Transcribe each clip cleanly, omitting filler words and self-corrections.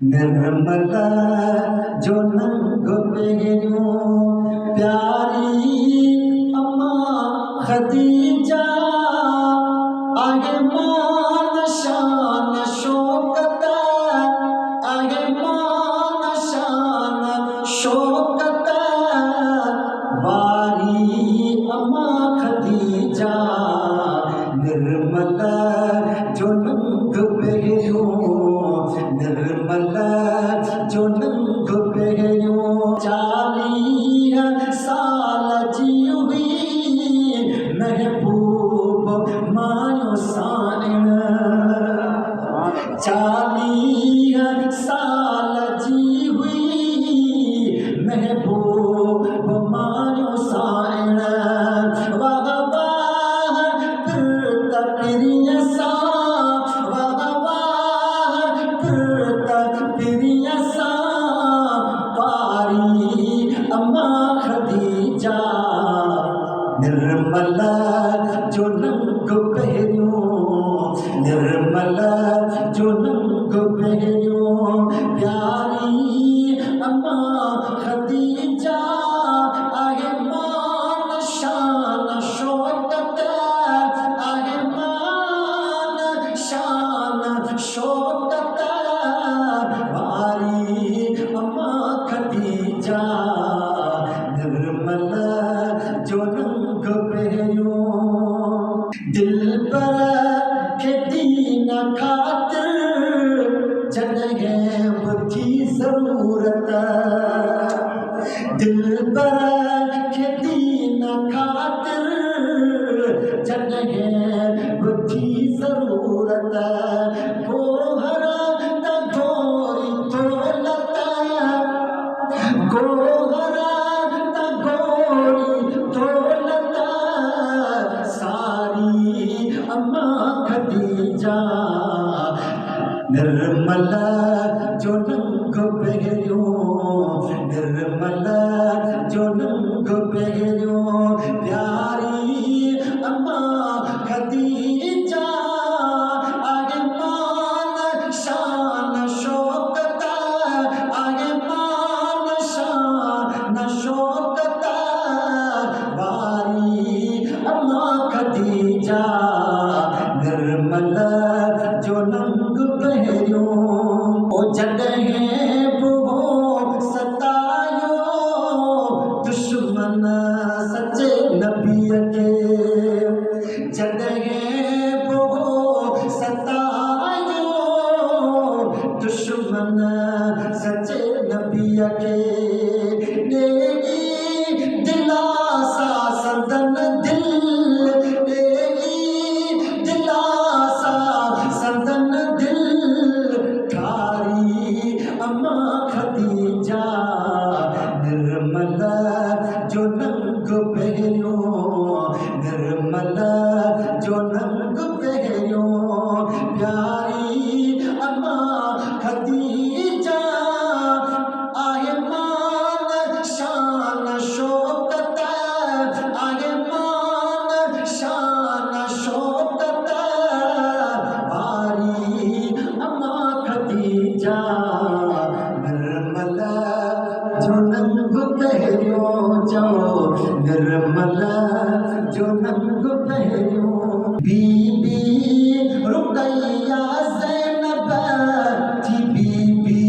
निर्मला जो नंग पहनो प्यारी अम्मा खदीजा आगे मान शान शौकत आगे मान शान शौकत वारी अम्मा खदीजा निर्मला जो नंग पहनो निर्मला जो नंग पहनो 40 साल जी हुई महबूब मानो साइन 40 साल जी हुई महबूब मानो साइन वाह वाह प्रिय सा वाह वाह प्रिय सा पारी अम्मा खदीजा निर्मला जो नंग पहनो निर्मला जो नंग पहनो प्यारी अम्मा खदीजा आगे मान शान शौकत आगे मान शान शौकत वारी अम्मा खदीजा निर्मला जो नंग पहनो दिल पर के दीन खातिर जगह बुद्धि जरूरत दिल पर के दीन खातिर जगह बुद्धि जरूरत गोहर गोरी दौलत गोहर गोरी दौलत सारी अम्मा खदीजा निर्मला जो नंग पहनो निर्मला जो नंग पहनो प्यारी अम्मा खदीजा आगे मान शान शौकत आगे मान शान शौकत वारी अम्मा खदीजा निर्मला जो नंग पहनो ओ जगह वो सतायो दुश्मन सच्चे नबी के जगह वो सतायो दुश्मन सच्चे नबी के देगी दिलासा सरदन दिल देगी दिलासा सरदन दिल थारी अम्मा खदीजा निर्मला जो नंग पहनो निर्मला जो नंग पहनो प्यारी अम्मा खदीजा आगे मान शान शौकत आगे मान शान शौकत वारी अम्मा खदीजा निर्मला जो नंग पहनो जाओ निर्मला जो नंग पहनो बीबी रुकैया ज़ैनब थी बीबी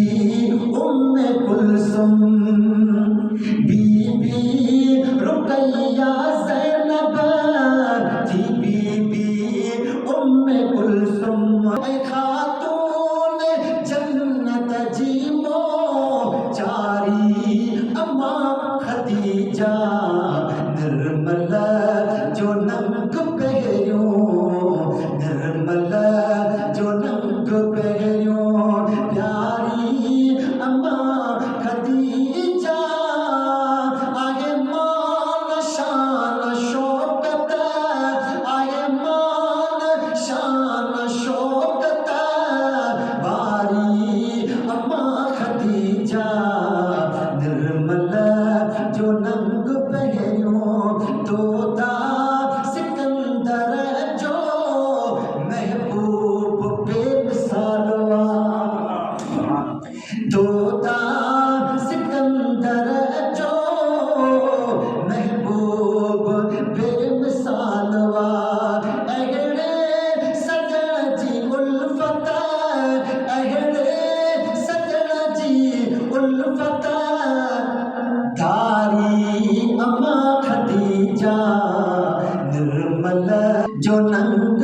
उम्मे कुलसुम बीबी रुकैया ज़ैनब थी बीबी उम्मे कुलसुम ऐ खातून जन्नत जीमो चारी अम्मा खदीजा निर्मला जो नंग पहनो निर्मला जो नंग पहनो प्यारी अम्मा खदीजा आगे मान शान शौकत आगे मान शान शौकत बेमिसाल वार अहिड़े सजण जी उल्फत अहिड़े सजण जी उल्फत धारी अम्मा खदीजा निर्मल जो नंग